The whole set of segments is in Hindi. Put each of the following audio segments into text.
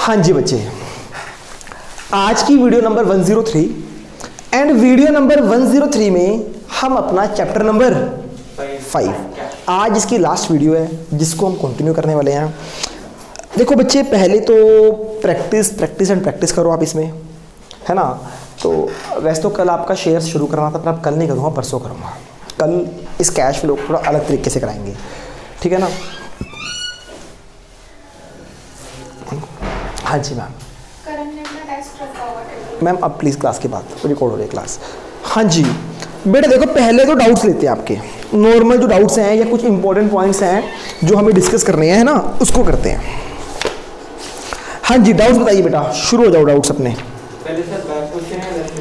हाँ जी बच्चे, आज की video number 103 and video number 103 में हम अपना चैप्टर नंबर 5 आज इसकी लास्ट वीडियो है जिसको हम कंटिन्यू करने वाले हैं। देखो बच्चे, पहले तो प्रैक्टिस करो आप इसमें, है ना। तो वैसे तो कल आपका शेयर शुरू करना था, पर आप कल नहीं करूँगा, परसों करूँगा। कल इस कैश फ्लो को थोड़ा अलग तरीके से कराएंगे, ठीक है ना। हाँ जी मैम, मैम अब प्लीज़ क्लास के बाद रिकॉर्ड हो रही है क्लास। हाँ जी बेटा, देखो पहले तो डाउट्स लेते हैं आपके, नॉर्मल जो डाउट्स हैं या कुछ इंपॉर्टेंट पॉइंट्स हैं जो हमें डिस्कस करने हैं, है ना, उसको करते हैं। हाँ जी, डाउट्स बताइए बेटा, शुरू हो जाओ डाउट्स अपने।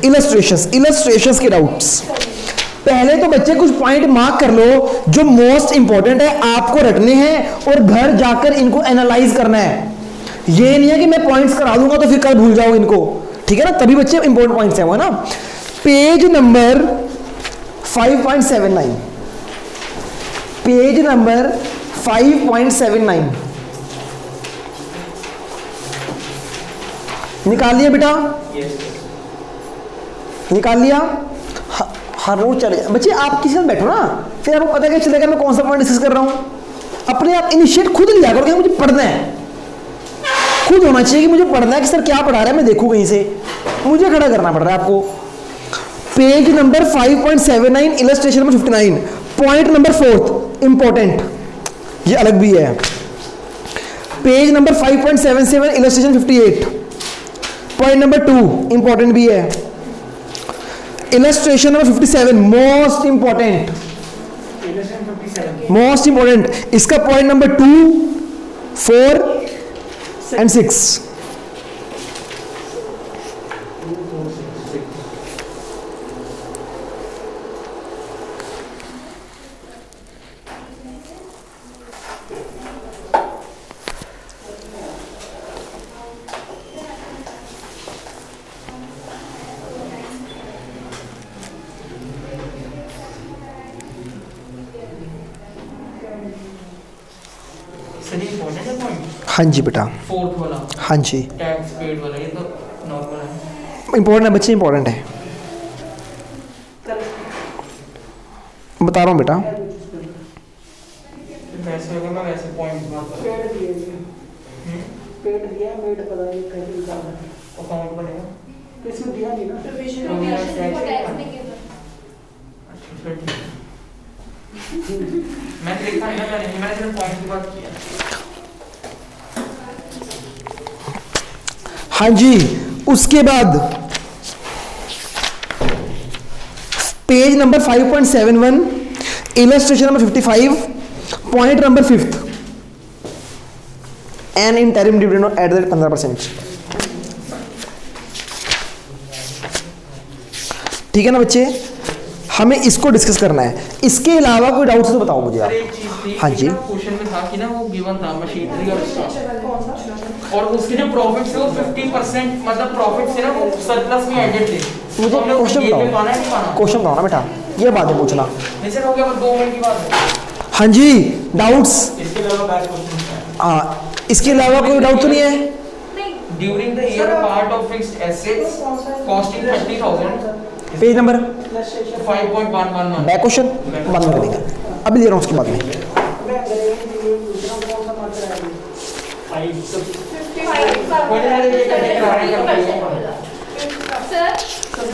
इलस्ट्रेशंस के डाउट्स। पहले तो बच्चे कुछ पॉइंट मार्क कर लो जो मोस्ट इंपॉर्टेंट है, आपको रटने हैं और घर जाकर इनको एनालाइज करना है। ये नहीं है कि मैं पॉइंट्स करा दूंगा तो फिर कल भूल जाओ इनको, ठीक है ना। तभी बच्चे इंपॉर्टेंट पॉइंट्स हैं वो, है ना। पेज नंबर 5.79, पेज नंबर 5.79 निकाल लिया बेटा? निकाल लिया? हर रोज चले बच्चे, आप किसी साथ बैठो ना, फिर आपको पता क्या चलेगा मैं कौन सा पॉइंट डिस्कस कर रहा हूं। अपने आप इनिशिएट खुद लिया करो कि मुझे पढ़ना है, खुद होना चाहिए कि मुझे पढ़ना है कि सर क्या पढ़ा रहा है, मैं देखूं कहीं से, मुझे खड़ा करना पड़ रहा है आपको। Page number 5.79 illustration number 59, point number 4 important, ये अलग भी है। Page number 5.77 illustration 58, point number 2 important भी है। इलस्ट्रेशन नंबर 57 मोस्ट इंपॉर्टेंट, इसका पॉइंट नंबर 2, 4 and 6। हाँ जी बेटा, फोर्थ वाला, हाँ जी टैक्स पेड वाला, ये तो नॉर्मल है। इंपॉर्टेंट है बच्चे, इंपॉर्टेंट है, बता रहा हूँ बेटा। वैसे होगा, मैं वैसे पॉइंट्स बात कर रहा हूं। पेड दिया, मेड पता नहीं कैसे निकालना है, अकाउंट बनेगा, इसमें दिया नहीं ना। प्रोविजन ऑफ कैश को टैक्स नहीं गिवन। अच्छा फिर ठीक है, मैं देखा है ना, मैंने सिर्फ पॉइंट की बात किया। हाँ जी, उसके बाद page number 5.71 illustration number 55, point number 5 N interim dividend at the rate 15%, ठीक है ना बच्चे। हमें इसको डिस्कस करना है। इसके अलावा कोई डाउट तो बताओ मुझे आप। हाँ जी, क्वेश्चन में था कि ना वो गिवन था मशीनरी और उसका, और उसके जो प्रॉफिट से वो 50% मतलब प्रॉफिट से ना वो सरप्लस में एडेड थे। मुझे क्वेश्चन बताओ, क्वेश्चन बताओ ना बेटा, ये बात है पूछना। वैसे हो गया, बस 2 मिनट की बात है। हाँ जी, डाउट्स? इसके अलावा बैक क्वेश्चन, हाँ, इसके अलावा कोई डाउट तो नहीं है? During the year part of fixed assets costing 30,000, page number 5.111 back question बाद में करेंगे, अभी ले रहा हूँ उसके बाद में।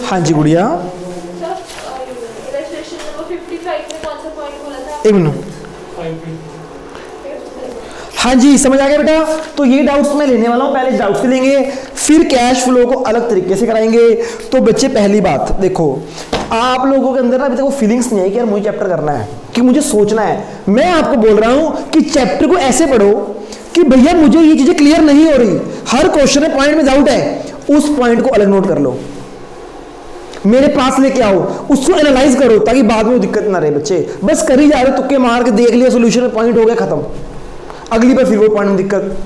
हाँ जी गुड़िया, एक मिनट। हाँ जी, समझ आ गया बेटा। तो ये डाउट्स मैं लेने वाला हूँ, पहले डाउट्स लेंगे, फिर कैश फ्लो को अलग तरीके से कराएंगे। तो बच्चे पहली बात देखो, आप लोगों के अंदर ना अभी तक वो फीलिंग्स नहीं है कि यार मुझे चैप्टर करना है, कि मुझे सोचना है। मैं आपको बोल रहा हूँ कि चैप्टर को ऐसे पढ़ो कि भैया मुझे ये चीजें क्लियर नहीं हो रही, हर क्वेश्चन में पॉइंट में डाउट है, उस पॉइंट को अलग नोट कर लो, मेरे पास लेके आओ, उसको एनालाइज करो, ताकि बाद में दिक्कत ना रहे। बच्चे बस कर ही जा रहे, तुक्के मार के देख लिया, सोल्यूशन में पॉइंट हो गया, खत्म, अगली बार फिर वो पॉइंट में दिक्कत।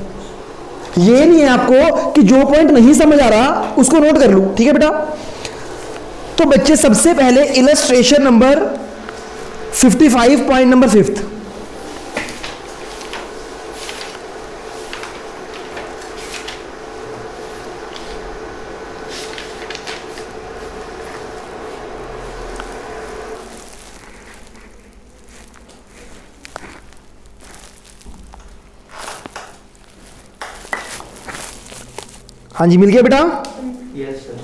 ये नहीं है आपको कि जो पॉइंट नहीं समझ आ रहा उसको नोट कर लूं, ठीक है बेटा। तो बच्चे सबसे पहले इलस्ट्रेशन नंबर 55 पॉइंट नंबर 5, हाँ जी, मिल गया बेटा। Yes sir.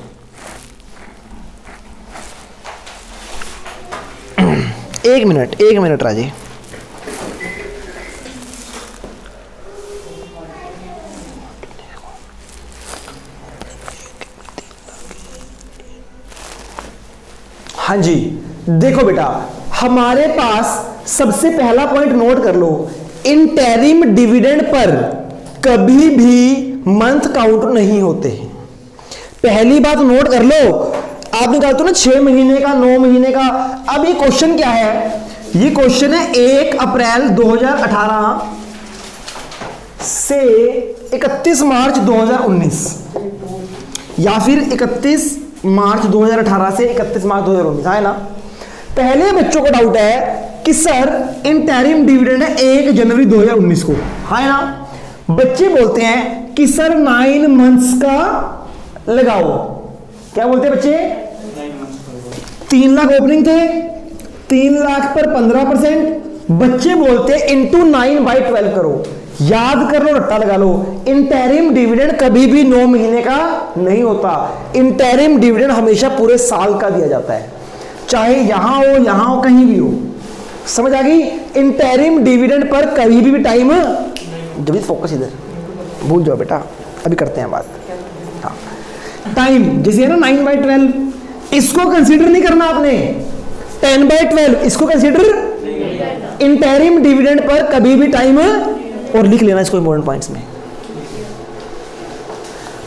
एक मिनट राजी। हाँ जी, देखो बेटा, हमारे पास सबसे पहला पॉइंट नोट कर लो, इंटरिम डिविडेंड पर कभी भी मंथ काउंट नहीं होते। पहली बात नोट कर लो, आप निकालते हो ना 6 महीने का, 9 महीने का। अब ये क्वेश्चन क्या है? ये क्वेश्चन है 1 अप्रैल 2018 से 31 मार्च 2019, या फिर 31 मार्च 2018 से 31 मार्च 2019, है ना। पहले बच्चों को डाउट है कि सर इंटरिम डिविडेंड है 1 जनवरी 2019 को, है ना। बच्चे बोलते हैं कि सर 9 मंथ्स का लगाओ। क्या बोलते हैं बच्चे? 3 लाख ओपनिंग थे, 3 लाख पर 15%। बच्चे बोलते हैं इंटू 9/12 करो। याद कर लो, रट्टा लगा लो, इंटरिम डिविडेंड कभी भी 9 महीने का नहीं होता। इंटरिम डिविडेंड हमेशा पूरे साल का दिया जाता है, चाहे यहां हो कहीं भी हो। समझ आ गई? इंटरिम डिविडेंड पर कभी भी टाइम, जब फोकस इधर, भूल जाओ बेटा, अभी करते हैं बात। हाँ, टाइम जैसे है ना 9/12, इसको कंसीडर नहीं करना आपने। 10/12 इसको कंसीडर, इंटरिम डिविडेंड पर कभी भी टाइम, और लिख लेना इसको इंपॉर्टेंट पॉइंट्स में।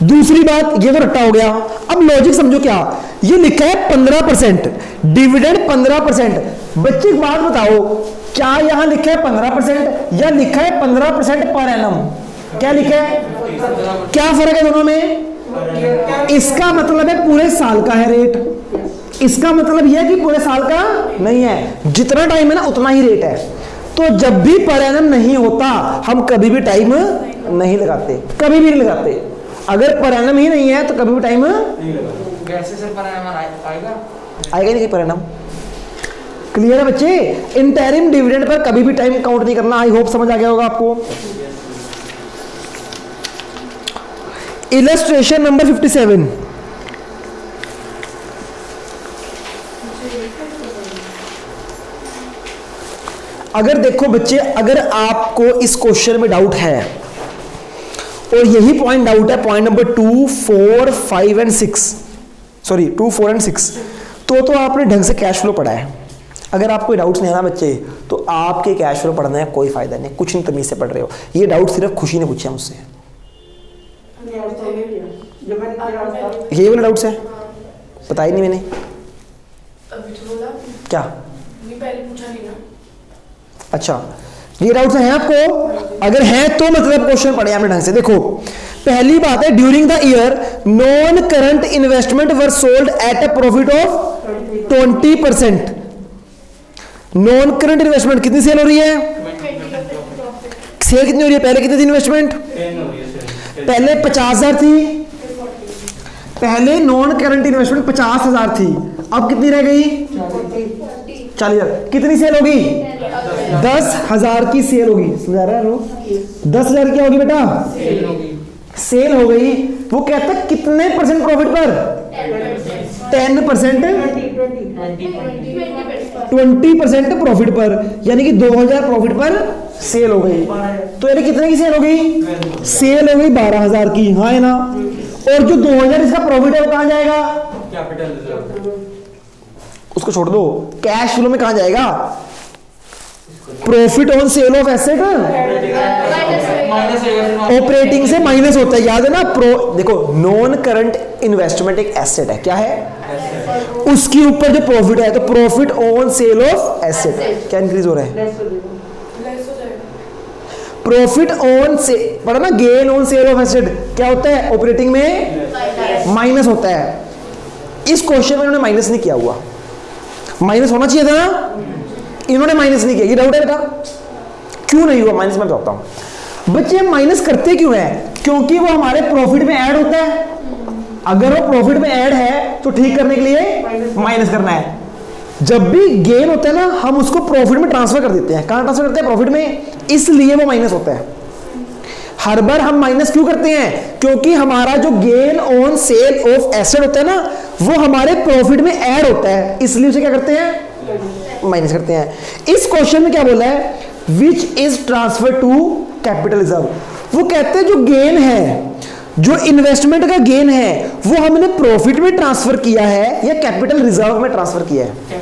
दूसरी बात, ये तो रट्टा हो गया। अब लॉजिक समझो, क्या ये लिखा है 15%, डिविडेंड 15%। बच्चे एक बात बताओ, क्या यहां लिखा है 15% या लिखा है 15% पर एनम? क्या लिखा है? क्या फर्क है दोनों में? इसका मतलब है पूरे साल का है रेट, इसका मतलब यह है कि पूरे साल का नहीं है, जितना टाइम है ना उतना ही रेट है। तो जब भी पर एनम नहीं होता, हम कभी भी टाइम नहीं लगाते, कभी भी नहीं लगाते। अगर पर एनम ही नहीं है तो कभी भी टाइम कैसे सर पर एनम आएगा? आएगा नहीं पर एनम। क्लियर है बच्चे? इंटरिम डिविडेंड पर कभी भी टाइम काउंट नहीं करना। आई होप समझ आ गया होगा आपको। Illustration number 57। अगर देखो बच्चे, अगर आपको इस क्वेश्चन में डाउट है, और यही पॉइंट डाउट है, point number 2, 4, 5 and 6, sorry 2, 4 and 6, तो आपने ढंग से कैश फ्लो पढ़ा है। अगर आपको डाउट्स नहीं है ना बच्चे, तो आपके कैश फ्लो पढ़ने में कोई फायदा नहीं, कुछ नहीं तमीज से पढ़ रहे हो। ये डाउट सिर्फ खुशी ने पूछा मुझसे। ये वाला डाउट्स है, पता ही नहीं मैंने अभी तो बोला क्या। नहीं, पहले पूछा नहीं ना। अच्छा, ये डाउट्स हैं आपको? अगर है तो मतलब क्वेश्चन पढ़े आपने ढंग से। देखो, पहली बात है, during the year non current investment were sold at a profit of 20%। Non current investment कितनी सेल हो रही है? सेल कितनी हो रही है? पहले कितनी थी इन्वेस्टमेंट? पहले 50,000 थी। पहले नॉन करंट इन्वेस्टमेंट 50,000 थी, अब कितनी रह गई? 40,000। कितनी सेल होगी? 10,000 की सेल होगी। समझा रहा है? 10,000 क्या होगी बेटा? सेल हो गई। वो कहता है कितने परसेंट प्रॉफिट पर? 10%, 20% प्रॉफिट पर, यानी कि 2,000 प्रॉफिट पर सेल हो गई। तो यानी कितने की सेल हो गई? सेल हो गई 12,000 की, हाँ है ना। और जो 2,000 इसका प्रॉफिट है वो कहां जाएगा? Capital reserve. उसको छोड़ दो, कैश फ्लो में कहां जाएगा? Profit on sale of asset, operating से माइनस होता है, याद है ना। देखो, नॉन करंट इन्वेस्टमेंट एक एसेट है, क्या है? उसके ऊपर जो प्रॉफिट है, तो profit on sale of asset क्या इंक्रीज हो रहा है? प्रॉफिट ऑन से पढ़ा ना, gain on sale of asset क्या होता है? ऑपरेटिंग में माइनस होता है। इस क्वेश्चन में इन्होंने माइनस नहीं किया हुआ, माइनस होना चाहिए था ना, इन्होंने माइनस नहीं किया। ये डाउट है बेटा, क्यों नहीं हुआ माइनस? मैं बताता हूं बच्चे, माइनस करते क्यों है? क्योंकि वो हमारे प्रॉफिट में ऐड होता है। अगर वो प्रॉफिट में ऐड है तो ठीक करने के लिए माइनस करना है। जब भी गेन होता है ना, हम उसको प्रॉफिट में ट्रांसफर कर देते हैं। कहां ट्रांसफर करते हैं? प्रॉफिट में, इसलिए वो माइनस होता है। हर बार हम माइनस क्यों करते हैं? क्योंकि हमारा जो gain on sale of asset होता है ना, वो हमारे प्रॉफिट में ऐड होता है, इसलिए उसे क्या करते हैं? माइनस करते हैं। इस क्वेश्चन में क्या बोला है? Which is transfer to capital reserve. वो कहते हैं जो गेन है, जो इन्वेस्टमेंट का गेन है, वो हमने प्रॉफिट में ट्रांसफर किया है या कैपिटल रिजर्व में ट्रांसफर किया है?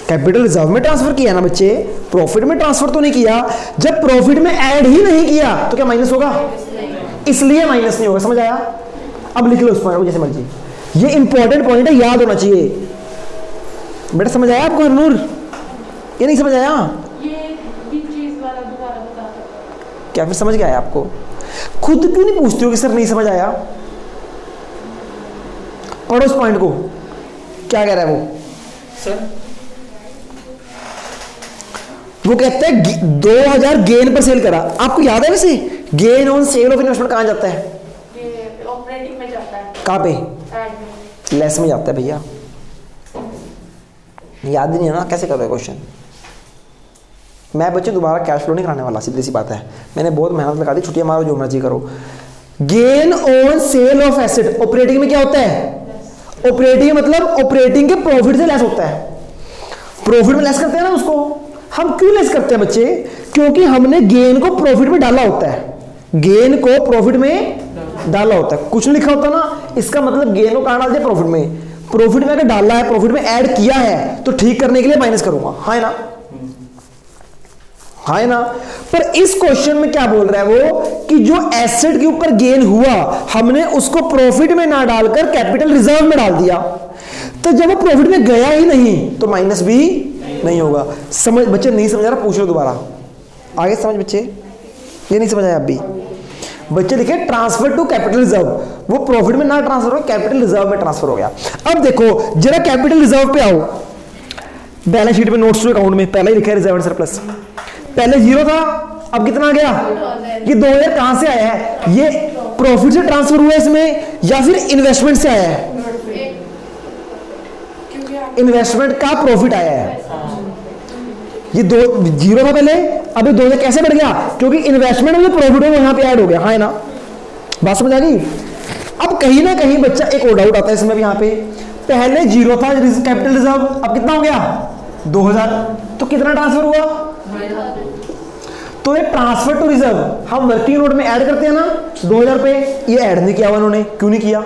कैपिटल रिजर्व में ट्रांसफर किया है ना बच्चे, प्रॉफिट में ट्रांसफर तो नहीं किया। जब प्रॉफिट में ऐड ही नहीं किया तो क्या माइनस होगा? इसलिए माइनस नहीं होगा। समझ आया? अब लिख लो उस पॉइंट को जैसे मर्जी, ये इंपॉर्टेंट पॉइंट है, याद होना चाहिए। बेटा समझ आया आपको हरनूर? ये नहीं समझ आया? क्या फिर समझ गया है आपको? खुद क्यों नहीं पूछते हो कि सर नहीं समझ आया? पढ़ो उस पॉइंट को, क्या कह रहा है वो सर। वो कहता है 2000 गेन पर सेल करा। आपको याद है वैसे gain on sale of investment कहां जाता है? ये ऑपरेटिंग में जाता है। कहां पे? ऐड में। लेस में जाता है भैया। याद ही नहीं है ना, कैसे कर रहे हो क्वेश्चन? मैं बच्चे दोबारा कैश फ्लो नहीं कराने वाला, सीधी सी बात है। मैंने बहुत मेहनत लगा दी, छुट्टियां मारो जो मर्जी करो। Gain on sale of asset operating में क्या होता है? ऑपरेटिंग मतलब ऑपरेटिंग के प्रॉफिट से लेस होता है। प्रॉफिट में लेस करते हैं ना उसको। हम क्यों लेस करते हैं बच्चे? क्योंकि हमने गेन को प्रॉफिट में डाला होता है। गेन को प्रॉफिट में डाला होता है, कुछ लिखा होता ना, इसका मतलब गेन को कहां डाल दिया? प्रॉफिट में। प्रॉफिट में अगर डाला है, प्रॉफिट में ऐड किया है, तो ठीक करने के लिए माइनस करूंगा। हाँ है ना? हाँ है ना? पर इस क्वेश्चन में क्या बोल रहा है वो कि जो एसेट के ऊपर गेन हुआ, हमने उसको प्रॉफिट में ना डालकर कैपिटल रिजर्व में डाल दिया। तो जब वो प्रॉफिट में गया ही नहीं तो माइनस भी नहीं होगा। समझ बच्चे? नहीं समझ रहा? पूछ लो दोबारा, आगे समझ बच्चे। ये नहीं समझ आया? अब भी बच्चे लिखे ट्रांसफर टू कैपिटल रिजर्व, वो प्रॉफिट में ना ट्रांसफर हो, कैपिटल रिजर्व में ट्रांसफर हो गया। अब देखो जरा कैपिटल रिजर्व पे आओ। बैलेंस शीट में नोट्स टू अकाउंट में पहले ही लिखा है रिजर्व एंड सरप्लस। पहले 0 था, अब कितना आ गया? ये 2000 कहां से आया है? ये प्रॉफिट से ट्रांसफर हुआ इसमें या फिर इन्वेस्टमेंट से आया है? इन्वेस्टमेंट का प्रॉफिट आया है। ये 0 था पहले, अब ये 2000 कैसे बढ़ गया? क्योंकि इन्वेस्टमेंट में प्रॉफिट है वो यहां पे ऐड हो गया। हाँ है ना? बात समझ आ गई? अब कहीं ना कहीं बच्चा एक और डाउट आता है इसमें भी। यहाँ पे पहले 0 था कैपिटल रिजर्व, अब कितना हो गया? 2000। तो कितना ट्रांसफर हुआ? तो ये ट्रांसफर टू रिजर्व हम वर्किंग नोट में ऐड करते हैं ना 2000 पे, ये ऐड नहीं किया उन्होंने। क्यों नहीं किया?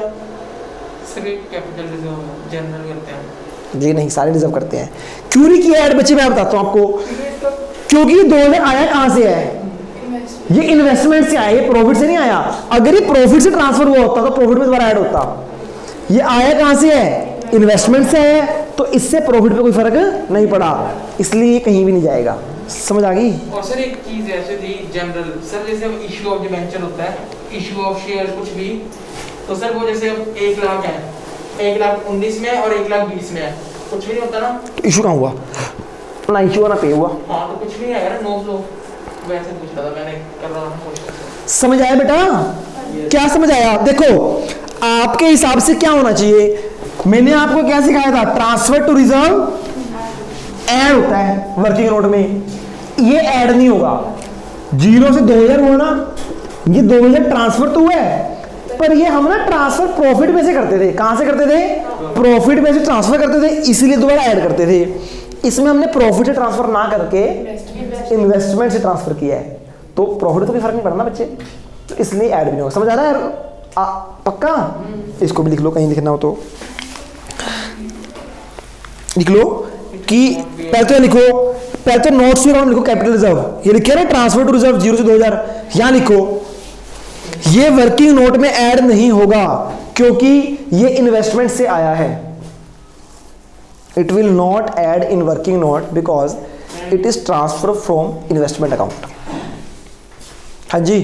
सिर्फ कैपिटल रिजर्व जनरल करते हैं जी नहीं, सारे रिजर्व करते हैं। क्यों नहीं किया ऐड बच्चे? मैं बताता हूं आपको। क्योंकि ये 2000 आया कहां से है? ये इन्वेस्टमेंट से आया, ये प्रॉफिट से नहीं आया। अगर ये प्रॉफिट से ट्रांसफर हुआ होता तो प्रॉफिट में दोबारा ऐड होता। ये आया कहां से है? इन्वेस्टमेंट से है, तो इससे प्रॉफिट पे कोई फर्क नहीं पड़ा, इसलिए कहीं भी नहीं जाएगा। समझ आ गई? और सर एक चीज ऐसे थी जनरल सर, जैसे इशू ऑफ डिबेंचर होता है, इशू ऑफ शेयर कुछ भी, तो सर वो जैसे अब 1 लाख है, 1,19,000 में और 1,20,000 में है, कुछ भी नहीं होता ना। इशू कहाँ हुआ? ना इशू ना पे हुआ। हाँ तो कुछ भी नहीं आएगा ना, नो फ्लो। वैसे पूछता था मैंने, कर रहा हूँ। समझ आया बेटा? क्या समझ आया? देखो आपके हिसाब से क्या होना चाहिए? मैंने आपको क्या सिखाया था? ट्रांसफर टू रिजर्व ऐड होता है वर्किंग नोट में, ये ऐड नहीं होगा। 0 से 2000 होना, ये 2000 ट्रांसफर तो हुआ है, पर ये हम ना ट्रांसफर प्रॉफिट में से करते थे। कहां से करते थे? प्रॉफिट में से ट्रांसफर करते थे, इसीलिए दोबारा ऐड करते थे। इसमें हमने प्रॉफिट से ट्रांसफर ना करके इन्वेस्टमेंट से ट्रांसफर किया है, तो प्रॉफिट तो कोई फर्क नहीं पड़ना बच्चे, तो इसलिए ऐड भी नहीं होगा। समझ आ रहा है? पक्का? इसको भी लिख लो, कहीं लिखना हो तो लिख लो कि पहले तो लिखो, पहले तो नोट्स में लिखो कैपिटल रिजर्व, ये लिखे ना ट्रांसफर टू रिजर्व 0 से 2000, यहां लिखो ये वर्किंग नोट में ऐड नहीं होगा क्योंकि ये इन्वेस्टमेंट से आया है। It will not add in working note because it is transfer from investment account. हाँ जी,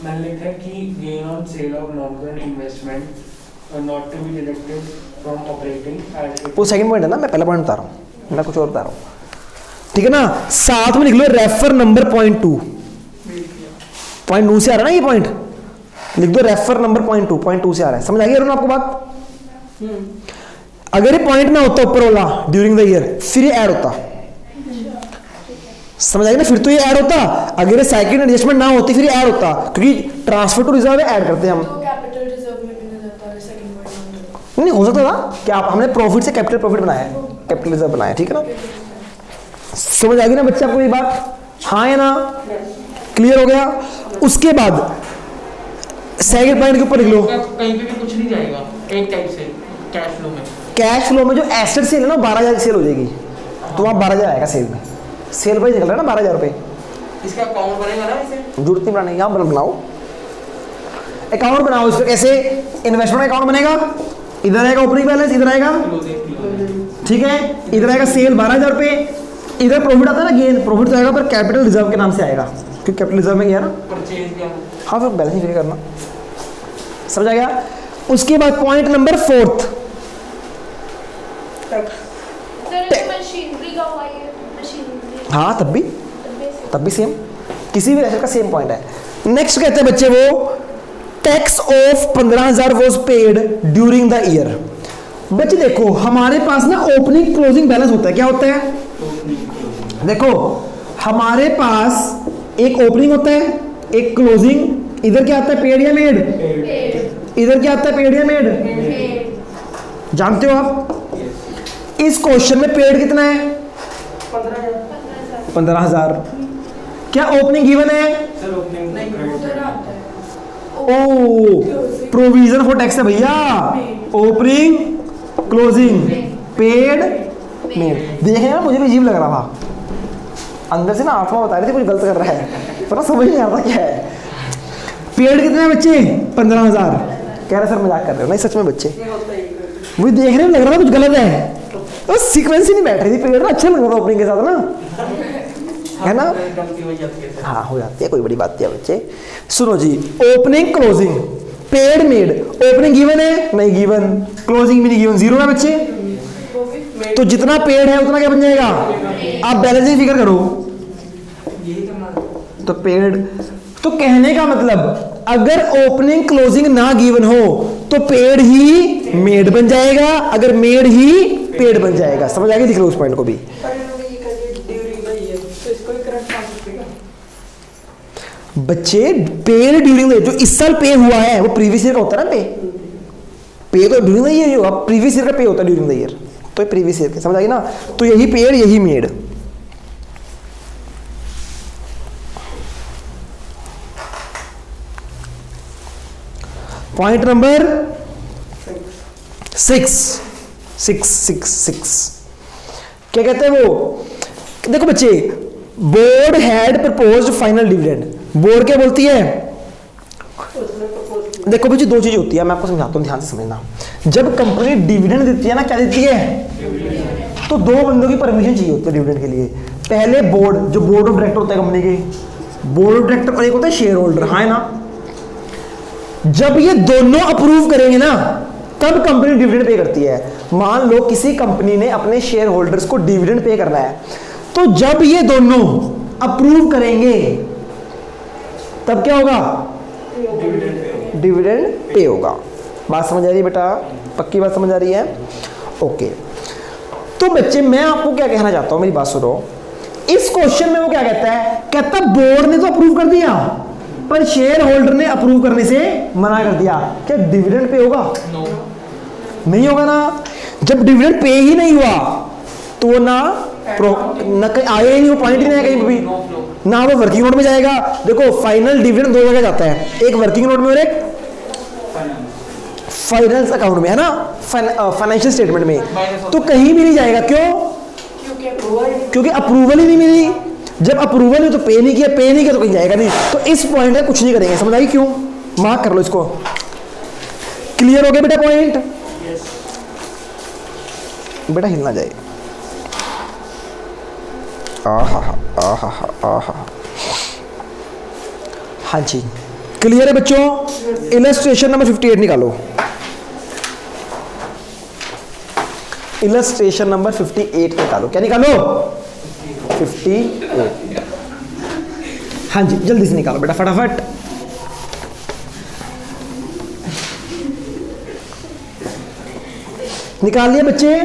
मैंने लिखा कि gain on sale of non current investment not to be deducted from operating. वो सेकंड पॉइंट है ना, मैं पहला पॉइंट बता रहा हूँ, मैं कुछ और बता रहा हूँ, ठीक है ना। साथ में लिख लो रेफर नंबर .2, .2 से आ रहा है ना ये पॉइंट, लिख दो रेफर नंबर .2 से आ रहा है। समझ आ गई आपको बात? अगर ये पॉइंट ना होता ऊपर वाला ड्यूरिंग द ईयर, फिर ये ऐड होता, समझ आएगी ना, फिर तो ये ऐड होता, अगर ये सेकंड एडजस्टमेंट ना होती फिर ये ऐड होता, क्योंकि ट्रांसफर टू रिजर्व ऐड करते हैं हम। तो कैपिटल रिजर्व में भी नहीं जाता है सेकंड पॉइंट। नहीं हो सकता था क्या, हमने प्रॉफिट से कैपिटल प्रॉफिट बनाया है, कैपिटल रिजर्व बनाया है, ठीक है ना। समझ आ गई ना बच्चे आपको ये बात, हाँ या ना, क्लियर हो गया। उसके बाद सेकंड पॉइंट के ऊपर लिख लो, कहीं पे भी कुछ नहीं जाएगा एक टाइप से कैश फ्लो में। कैश फ्लो में जो एसेट सेल है ना 12,000 की सेल हो जाएगी, तो वहाँ 12,000 आएगा सेल में, सेल प्राइस निकल रहा है ना 12,000 रुपये। इसका अकाउंट बनेगा ना इसे, जरूरत नहीं बनाने, यहाँ बनाओ अकाउंट बनाओ इसका। कैसे इन्वेस्टमेंट अकाउंट बनेगा, इधर आएगा ओपनिंग बैलेंस, इधर आएगा, ठीक है, इधर आएगा सेल 12,000 रुपये, इधर प्रॉफिट आता है ना गेन, प्रॉफिट तो आएगा पर कैपिटल रिजर्व के नाम से आएगा, क्योंकि कैपिटल रिजर्व में गया ना, परचेज क्या हाँ फिर बैलेंस शीट करना, समझ आ गया। उसके बाद पॉइंट नंबर 4, मशीनरी का हुआ ये मशीनरी। हाँ तब भी सेम, किसी भी रेशर का सेम पॉइंट है। नेक्स्ट कहते हैं बच्चे वो tax of 15,000 was paid during the year. बच्चे देखो हमारे पास ना ओपनिंग क्लोजिंग बैलेंस होता है, क्या होता है, देखो हमारे पास एक ओपनिंग होता है, एक क्लोजिंग, इधर क्या आता है पेड या मेड, इधर क्या आता है पेड या मेड, जानते हो आप। इस क्वेश्चन में पेड कितना है 15,000, क्या ओपनिंग गिवन है, सर ओपनिंग ओ प्रोविजन फॉर टैक्स है भैया, ओपनिंग क्लोजिंग पेड मेड। देखने ना मुझे भी अजीब लग रहा था, अंदर से ना आत्मा बता रही थी कुछ गलत कर रहा है, पर समझ नहीं आता क्या है। पेड कितने हैं बच्चे 15,000, कह रहे सर मजाक कर रहे हो, नहीं सच में बच्चे, मुझे देखने में लग रहा था कुछ गलत है, तो सीक्वेंस ही नहीं बैठ रही थी, पेड ना अच्छा लग रहा था ओपनिंग के साथ ना, है ना, गलती हो जाती है। हाँ हो जाती है, कोई बड़ी बात नहीं है बच्चे। सुनो जी, opening closing paid made, opening given है नहीं गिवन, क्लोजिंग भी नहीं गिवन, जीरो है बच्चे, तो जितना पेड है उतना क्या बन जाएगा, आप बैलेंसिंग फिगर करो, यही करना। तो पेड, तो कहने का मतलब अगर ओपनिंग क्लोजिंग ना गिवन हो तो पेड ही मेड बन जाएगा, अगर मेड ही पेड बन जाएगा। समझ आ गई, लिख लो उस पॉइंट को भी। बच्चे पेड ड्यूरिंग द, जो इस साल पे हुआ है वो प्रीवियस ईयर का होता है ना, पे तो ड्यूरिंग द ईयर होगा, प्रीवियस ईयर का पे होता है ड्यूरिंग द ईयर, तो प्रीवियस ईयर के, समझ आ गई ना, तो यही पेड यही मेड। पॉइंट नंबर 6 क्या कहते हैं वो, देखो बच्चे board had proposed final dividend, board क्या बोलती है, देखो बच्चे दो चीजें होती है, मैं आपको समझाता हूँ ध्यान से समझना। जब कंपनी डिविडेंड देती है ना, क्या देती है, तो दो बंदों की परमिशन चाहिए होती है डिविडेंड के लिए। पहले बोर्ड, जो बोर्ड ऑफ डायरेक्टर होता है कंपनी के, बोर्ड ऑफ डायरेक्टर, और एक होता है शेयर होल्डर, हाँ है ना। जब ये दोनों अप्रूव करेंगे ना तब कंपनी डिविडेंड पे करती है। मान लो किसी कंपनी ने अपने शेयर होल्डर्स को डिविडेंड पे करना है, तो जब ये दोनों अप्रूव करेंगे तब क्या होगा, डिविडेंड पे होगा। बात समझ आ रही है बेटा, पक्की बात समझ आ रही है, ओके। तो बच्चे मैं आपको क्या कहना चाहता हूं, मेरी बात सुनो। इस क्वेश्चन में वो क्या कहता है, कहता बोर्ड ने तो अप्रूव कर दिया पर शेयर होल्डर ने अप्रूव करने से मना कर दिया, क्या डिविडेंड पे होगा, नहीं होगा ना। जब डिविडेंड पे ही नहीं हुआ तो वो ना आए ही नहीं, वो पॉइंट ही नहीं है कहीं भी, ना वो वर्किंग नोट में जाएगा। देखो फाइनल डिविडेंड दो जगह जाता है, एक वर्किंग नोट में और एक फाइनेंस अकाउंट में, है ना, फाइनेंशियल स्टेटमेंट में, तो कहीं भी नहीं जाएगा। क्यों, क्योंकि अप्रूवल ही नहीं मिली। जब अप्रूवल है तो पे नहीं किया, पे नहीं किया तो कहीं जाएगा नहीं, तो इस पॉइंट में कुछ नहीं करेंगे। समझ आई क्यों, मार्क कर लो इसको। क्लियर हो गया बेटा पॉइंट, बेटा हिलना जाए, हाँ जी क्लियर है बच्चों। इलस्ट्रेशन नंबर 58 निकालो, इलस्ट्रेशन नंबर 58 निकालो, क्या निकालो 58। हाँ जी जल्दी से निकालो बेटा फटाफट। निकाल लिए बच्चे।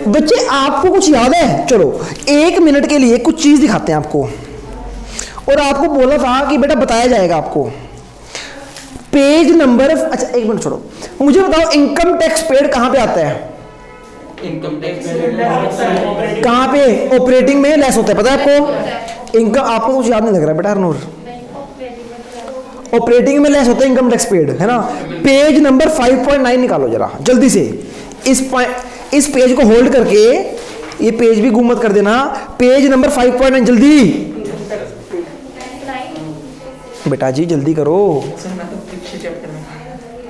बच्चे आपको कुछ याद है? चलो 1 मिनट के लिए कुछ चीज दिखाते हैं आपको, और आपको बोला था कि बेटा बताया जाएगा आपको पेज नंबर। अच्छा 1 मिनट छोड़ो, मुझे बताओ इनकम टैक्स पेड कहां पे आता है? इनकम टैक्स कहां पे? ऑपरेटिंग में लेस होता है, पता है आपको? इनकम, आपको कुछ याद नहीं लग रहा बेटा हरनूर? ऑपरेटिंग में लेस होता है इनकम टैक्स पेड, है ना? पेज नंबर 5.9 निकालो जरा जल्दी से। इस पेज को होल्ड करके, ये पेज भी गुम मत कर देना, पेज नंबर 5.9 जल्दी बेटा जी जल्दी करो।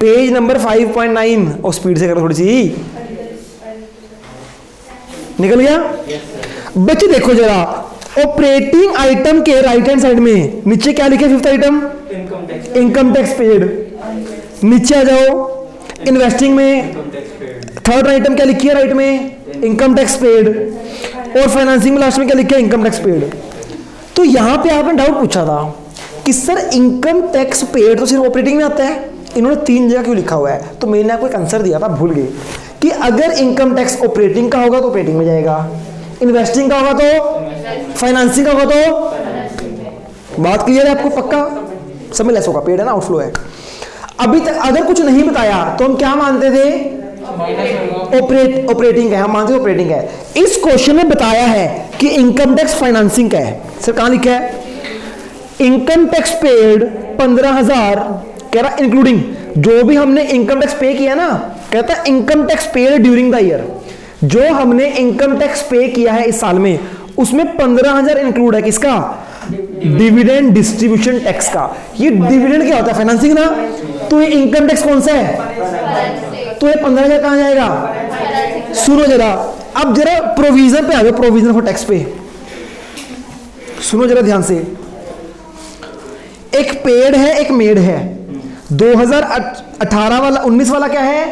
पेज नंबर 5.9 और स्पीड से करो थोड़ी सी। निकल गया? बच्चे देखो जरा, ऑपरेटिंग आइटम के राइट हैंड साइड में नीचे क्या लिखे? 5th item income tax paid. नीचे आ जाओ, इन्वेस्टिंग में 3rd आइटम क्या लिखी है राइट में? Income tax paid. और फाइनेंसिंग में लास्ट में क्या लिखा है? Income tax paid. तो यहां पे आपने डाउट पूछा था कि सर इनकम टैक्स पेड तो सिर्फ ऑपरेटिंग में आता है, इन्होंने 3 जगह क्यों लिखा हुआ है? तो मैंने आपको एक आंसर दिया था, भूल गए, कि अगर इनकम टैक्स ऑपरेटिंग का होगा तो ऑपरेटिंग में जाएगा, इन्वेस्टिंग का होगा तो फाइनेंसिंग का होगा तो। बात क्लियर है आपको? पक्का सब में लेस होगा, पेड है ना, आउटफ्लो है। अभी तक अगर कुछ नहीं बताया तो हम क्या मानते थे? ऑपरेटिंग है, हम मानते थे ऑपरेटिंग है। इस क्वेश्चन में बताया है कि इनकम टैक्स फाइनेंसिंग का है। सर कहां लिखा है? इनकम टैक्स पेड 15,000 कह रहा इंक्लूडिंग, जो भी हमने इनकम टैक्स पे किया ना, कहता income tax paid during the year, जो हमने इनकम टैक्स पे किया है इस साल में, उसमें 15,000 इंक्लूड है। किसका? डिविडेंड डिस्ट्रीब्यूशन टैक्स का। ये डिविडेंड क्या होता है? फाइनेंसिंग ना। तो ये इनकम टैक्स कौन सा है? तो ये 15,000 कहां जाएगा? सुनो जरा, अब जरा प्रोविजन पे आ जाओ, प्रोविजन फॉर टैक्स पे सुनो जरा ध्यान से। एक पेड है, एक मेड है। 2018 वाला 19 वाला क्या है?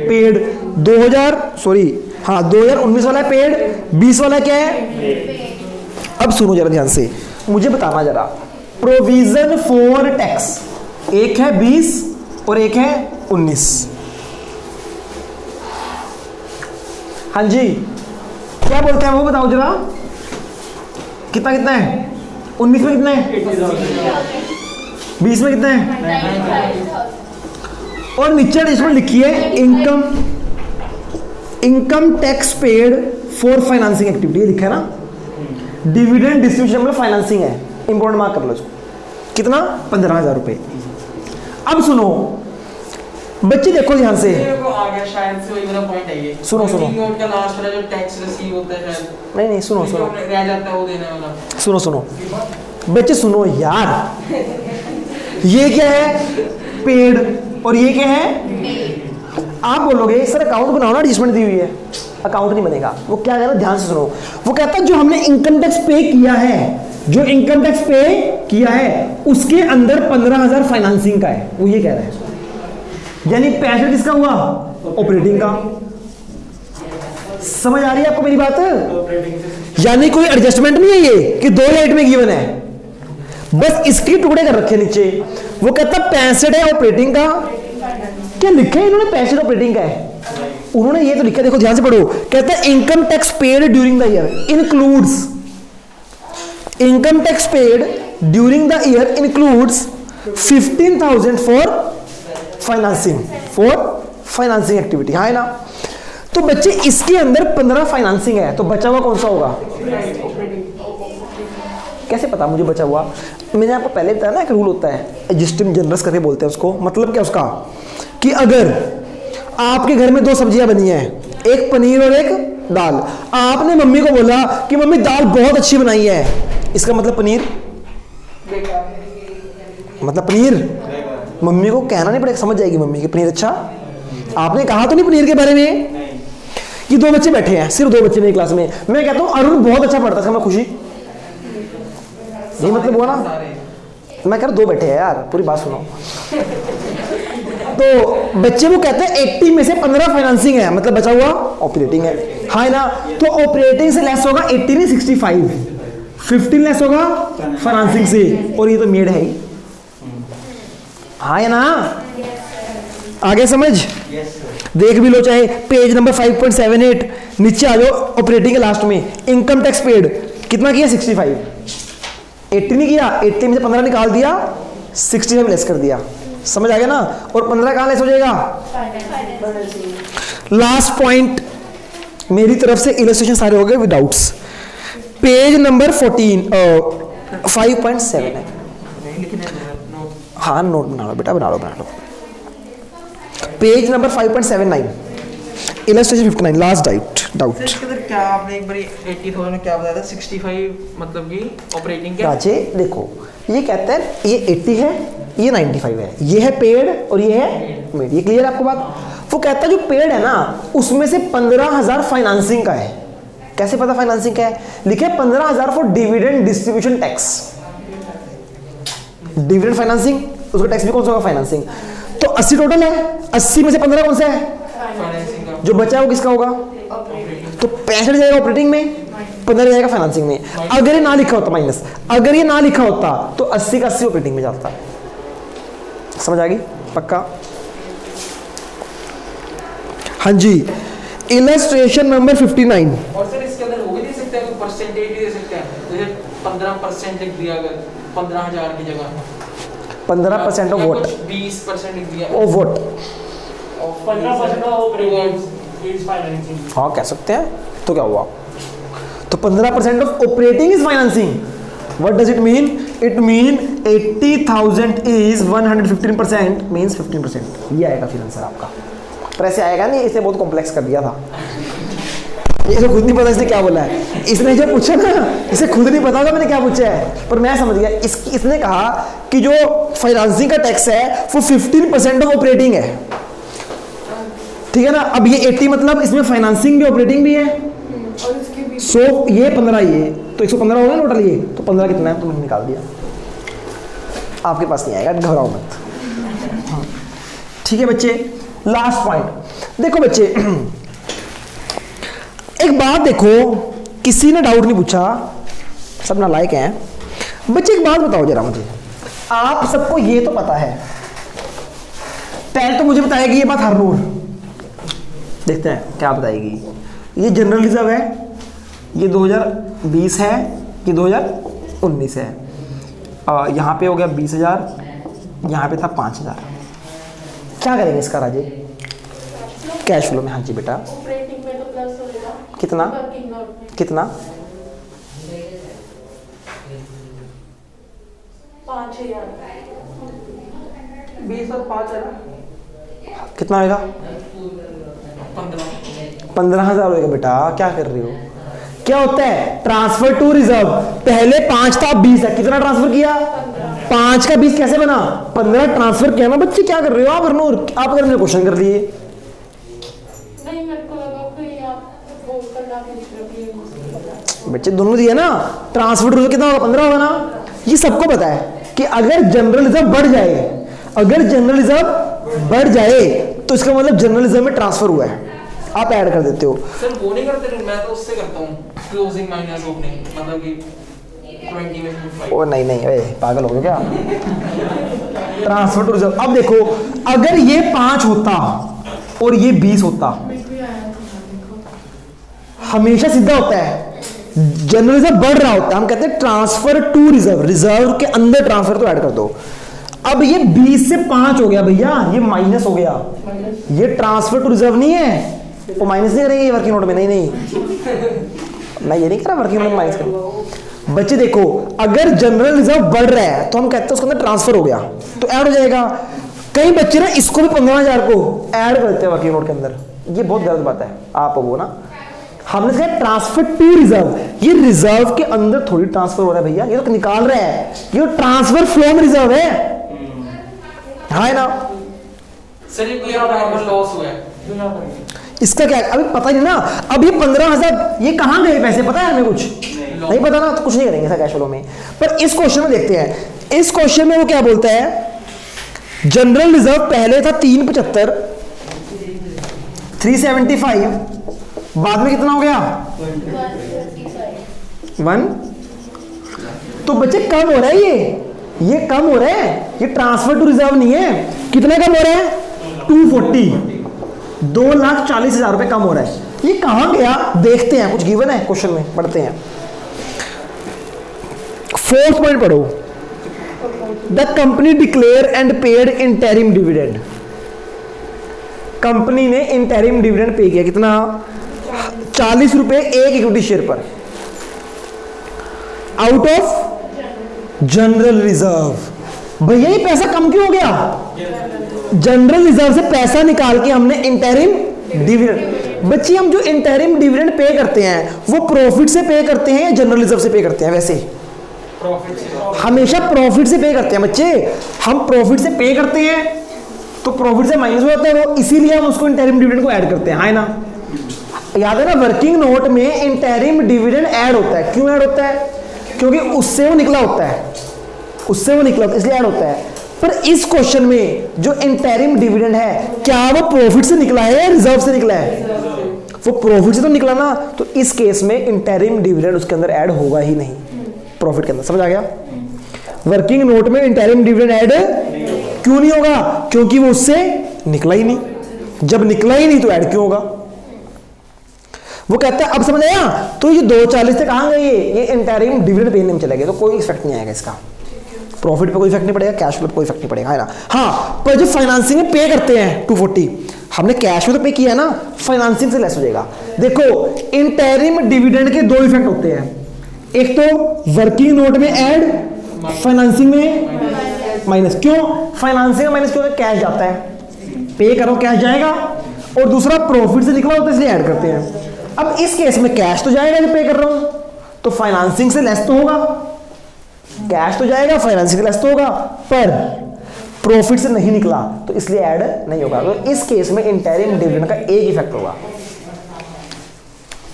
पेड। 2019 वाला है पेड, 20 वाला क्या है? अब सुनो जरा ध्यान से, मुझे बताना जरा, प्रोविजन फॉर टैक्स एक है 20 और एक है 19। हाँ जी, क्या बोलते हैं वो बताओ जरा, कितना कितना है? 19 में कितना है? 20 में कितना है? और नीचे इसमें लिखी है income tax paid for financing activity, लिखा है ना। डिविडेंड डिस्ट्रीब्यूशन मतलब फाइनेंसिंग है, इंपॉर्टेंट मार्क कर लो इसको। कितना? 15,000 रुपए। अब सुनो बच्चे, देखो ध्यान से, आ गया शायद से वही वाला पॉइंट है ये। सुनो नोट का लास्ट वाला जो टैक्स रिसीव होता है शायद, नहीं सुनो रह जाता है वो देने वाला। सुनो बच्चे सुनो यार, ये क्या है? पेड। और ये क्या है? आप बोलोगे सर अकाउंट बनाओ ना, एडजस्टमेंट दी हुई है। अकाउंट नहीं बनेगा। वो क्या कह रहा है? ध्यान से सुनो। वो कहता है जो हमने इनकम टैक्स पे किया है, जो इनकम टैक्स पे किया है उसके अंदर 15,000 फाइनेंसिंग का है। वो ये कह रहा है, यानी 65 किसका हुआ? ऑपरेटिंग का। समझ आ रही है आपको मेरी बात? यानी कोई एडजस्टमेंट नहीं है ये कि 2 लाइट में गिवन है, बस इसके टुकड़े कर रखे नीचे। वो कहता 65 है ऑपरेटिंग का। क्या लिखा है इन्होंने? 65 ऑपरेटिंग का है। उन्होंने ये तो लिखा, देखो ध्यान से पढ़ो, कहता है income tax paid during the year includes, income tax paid during the year includes 15,000 for financing activity. हाँ है ना। तो बच्चे इसके अंदर 15 फाइनेंसिंग है, तो बचा हुआ कौन सा होगा? कैसे पता मुझे बचा हुआ? मैंने आपको पहले बताया ना, एक रूल होता है एडजस्टिंग जनरस करके बोलते हैं उसको। मतलब क्या उसका? कि अगर आपके घर में 2 सब्जियां बनी हैं, एक पनीर और एक दाल, आपने मम्मी को बोला कि मम्मी दाल बहुत अच्छी बनाई है, इसका मतलब पनीर, मतलब पनीर मम्मी को कहना नहीं पड़ेगा, समझ जाएगी मम्मी कि पनीर अच्छा। आपने कहा तो नहीं पनीर के बारे में। कि 2 बच्चे बैठे हैं, सिर्फ 2 बच्चे मेरी क्लास में, मैं कहता हूं अरुण बहुत अच्छा पढ़ता था, मैं खुशी नहीं, मतलब हुआ ना। मैं कह रहा 2 बैठे हैं यार, पूरी बात सुनो। तो बच्चे वो कहते हैं 80 में से 15 फाइनेंसिंग है, मतलब बचा हुआ ऑपरेटिंग है। हाँ ना। तो ऑपरेटिंग से लेस होगा 80 नहीं 65, 15 लेस होगा फाइनेंसिंग से, और ये तो मेड है ही। हाँ है ना। आगे समझ, देख भी लो चाहे पेज नंबर 5.78, नीचे आ जाओ ऑपरेटिंग के लास्ट में, इनकम टैक्स पेड कितना किया 65, 80 नहीं किया, 80 में से 15 निकाल दिया, 65 लेस कर दिया, समझ आ गया ना। और 15 कहाँ लेस हो जाएगा, लास्ट पॉइंट मेरी तरफ से इलस्ट्रेशन सारे हो गए विदाउट्स। पेज नंबर 5.7 है, हाँ नोट बना लो बेटा, बना लो page number 5.79 illustration 59 last doubt. इसके अंदर क्या आपने एक बार 80,000 में क्या बताया था, 65 मतलब कि ऑपरेटिंग के राजे देखो ये कहता है ये 80 है, ये 95 है, ये है पेड और ये है मेड, ये क्लियर है आपको बात। वो कहता है जो पेड है ना उसमें से 15,000 फाइनेंसिंग का है। कैसे पता फाइनेंसिंग का है, लिखे 15,000 for dividend distribution tax, dividend financing, उसका टैक्स भी कौन सा होगा फाइनेंसिंग। तो 80 टोटल है, 80 में से 15 कौन सा है, फाइनेंसिंग का, जो बचा है वो किसका होगा, तो 65 जाएगा ऑपरेटिंग में, 15 जाएगा फाइनेंसिंग में। अगर ये ना लिखा होता माइनस, अगर ये ना लिखा होता तो 80 का 80 ऑपरेटिंग में जाता। समझ आ गई पक्का। हाँ जी, इलस्ट्रेशन नंबर 59। और सर इसके अंदर वो भी दे सकते हैं, कोई परसेंटेज भी दे सकते हैं, जैसे 15% लिख दिया अगर 15,000 की जगह 15% ऑफ वोट, 20% लिख दिया ओ vote, 15% of operating is financing. हाँ कह सकते हैं। तो क्या हुआ, तो 15% of operating is financing. What does it mean, it means 80,000 is 115% means 15%। ये आएगा फिर आंसर आपका, पर ऐसे आएगा नहीं, इसे बहुत कॉम्प्लेक्स कर दिया था, इसे खुद नहीं पता इसने क्या बोला है। इसने जो पूछा ना इसे खुद नहीं पता होगा मैंने क्या पूछा है, पर मैं समझ गया। इसने कहा कि जो फाइनेंसिंग का टैक्स है वो 15% ऑफ ऑपरेटिंग है, ठीक है ना। अब ये 80 मतलब इसमें फाइनेंसिंग भी ऑपरेटिंग भी है, और इसके भी सो ये 15 ये तो 115 हो गया टोटल, ये तो 15 कितना है तो मैंने निकाल दिया, आपके पास नहीं आएगा, घबराओ मत। हाँ ठीक है बच्चे, लास्ट पॉइंट देखो बच्चे, एक बात देखो, किसी ने डाउट नहीं पूछा, सब नालायक हैं बच्चे। एक बात बताओ जरा मुझे, आप सबको ये तो पता है, पहले तो मुझे बताएगी ये बात हरनूर, देखते हैं क्या बताएगी। ये जनरल रिजर्व है, ये 2020 है, ये 2019 है। यहाँ पे हो गया 20,000, यहाँ पे था 5,000। क्या करेंगे इसका राजे, कैश फ्लो में। हाँ जी बेटा, ऑपरेटिंग में तो प्लस होगा, कितना वर्किंग नोट में कितना 5,000, 20 और 5 है ना, कितना होगा, 15,000 होगा बेटा। क्या कर रही हो, क्या होता है ट्रांसफर टू रिजर्व, पहले 5 था 20 है, कितना ट्रांसफर किया 5 का 20 कैसे बना 15 ट्रांसफर किया ना बच्चे। क्या कर रहे हो आप हरनूर, आप अगर मैंने क्वेश्चन कर लिए नहीं, मेरे को लगा कि आप वो करना भी लिख रही है, बच्चे, दोनों दिया ना, ट्रांसफर टू रिजर्व कितना होगा 15 होगा ना। ये सबको पता है कि अगर जनरल रिजर्व बढ़ जाए, अगर जनरल रिजर्व बढ़ जाए तो इसका मतलब जनरल रिजर्व में ट्रांसफर हुआ है, आप ऐड कर देते हो। सर वो नहीं करते, मैं तो उससे करता हूँ क्लोजिंग माइनस ओपनिंग, मतलब कि 20 में 5। ओ नहीं नहीं, पागल हो गए क्या, ट्रांसफर टू रिजर्व। अब देखो अगर ये 5 होता और ये 20 होता, हमेशा सीधा होता है, जनरल रिजर्व बढ़ रहा होता है, हम कहते हैं ट्रांसफर टू रिजर्व, रिजर्व के अंदर ट्रांसफर तो ऐड कर दो। अब ये 20 से 5 हो गया भैया, ये माइनस हो गया, ये ट्रांसफर टू रिजर्व नहीं है, वो माइनस नहीं करेंगे वर्किंग नोट में, नहीं नहीं मैं ये नहीं कर रहा वर्किंग नोट में माइनस करें। बच्चे देखो अगर जनरल रिजर्व बढ़ रहा है तो हम कहते हैं उसके अंदर ट्रांसफर हो गया तो ऐड हो जाएगा। कई बच्चे ना इसको भी 15,000 को ऐड करते हैं वर्किंग नोट के अंदर, ये बहुत गलत बात है। आप वो ना हमने कहा ट्रांसफर टू रिजर्व, ये रिजर्व के अंदर थोड़ी ट्रांसफर हो रहा है भैया, ये तो निकाल रहा है, ये ट्रांसफर फ्रॉम रिजर्व है, हाँ है ना। सर ये कोई नॉर्मल लॉस हुआ है, इसका क्या अभी पता नहीं ना। अब ये 15,000 ये कहाँ गए पैसे, पता है हमें कुछ नहीं पता ना, तो कुछ नहीं करेंगे कैश फ्लो में। पर इस क्वेश्चन में देखते हैं, इस क्वेश्चन में वो क्या बोलता है, जनरल रिजर्व पहले था 375, 375, बाद में कितना हो गया 1। तो बच्चे कम हो रहा है, ये कम हो रहा है, ये ट्रांसफर टू रिजर्व नहीं है। कितना कम हो रहा है 240, 2,40,000 रुपए कम हो रहा है। ये कहां गया देखते हैं, कुछ गिवन है क्वेश्चन में, पढ़ते हैं। 4th पॉइंट पढ़ो, the company declare and paid interim dividend. Company ने इंटरिम डिविडेंड पे किया, कितना? 40 रुपए एक इक्विटी शेयर पर, आउट ऑफ जनरल रिजर्व। भैया ये पैसा कम क्यों हो गया? जनरल रिजर्व से पैसा निकाल के हमने इंटरिम डिविडेंड। बच्चे हम जो इंटरिम डिविडेंड पे करते हैं वो प्रॉफिट से पे करते हैं या जनरल रिजर्व से पे करते हैं? वैसे प्रॉफिट से। हमेशा प्रॉफिट से पे करते हैं बच्चे। हम प्रॉफिट से पे करते हैं तो प्रॉफिट से माइनस हो जाता है वो, इसीलिए हम उसको इंटरिम डिविडेंड को ऐड करते हैं, है ना? याद है ना, वर्किंग नोट में इंटरिम डिविडेंड ऐड होता है। क्यों ऐड होता है? क्योंकि उससे वो निकला होता है, उससे वो निकला होता है, इसलिए ऐड होता है। पर इस क्वेश्चन में जो इंटरिम डिविडेंड है, क्या वो प्रॉफिट से निकला है या रिजर्व से निकला है? वो प्रॉफिट से तो निकला ना, तो इस केस में इंटरिम डिविडेंड उसके अंदर ऐड होगा ही नहीं, प्रॉफिट के अंदर। समझ आ गया? वर्किंग नोट में इंटरिम डिविडेंड ऐड क्यों नहीं होगा? क्योंकि वो उससे निकला ही नहीं। जब निकला ही नहीं तो ऐड क्यों होगा? वो कहता है, अब समझ आया? तो ये 240 से कहां गए? ये इंटरिम डिविडेंड पेने में चले गए, तो कोई इफेक्ट नहीं आएगा इसका। प्रॉफिट पे कोई इफेक्ट नहीं पड़ेगा, कैश फ्लो पे कोई इफेक्ट नहीं पड़ेगा, है ना? हाँ, पर जो फाइनेंसिंग में पे करते हैं 240, हमने कैश में तो पे किया ना, फाइनेंसिंग से लेस हो जाएगा। देखो, इंटरिम डिविडेंड के दो इफेक्ट होते हैं, एक तो वर्किंग नोट में ऐड, फाइनेंसिंग में माइनस। क्यों फाइनेंसिंग में माइनस? क्यों? कैश जाता है, पे करो कैश जाएगा, और दूसरा प्रॉफिट से निकला होता है इसलिए ऐड करते हैं। अब इस केस में कैश तो जाएगा जब पे कर रहा हूं, तो फाइनेंसिंग से लेस तो होगा, कैश तो जाएगा, फाइनेंसिंग से लेस तो होगा, पर प्रॉफिट से नहीं निकला तो इसलिए ऐड नहीं होगा। तो इस केस में इंटरिम डिविडेंड का एक इफेक्ट होगा।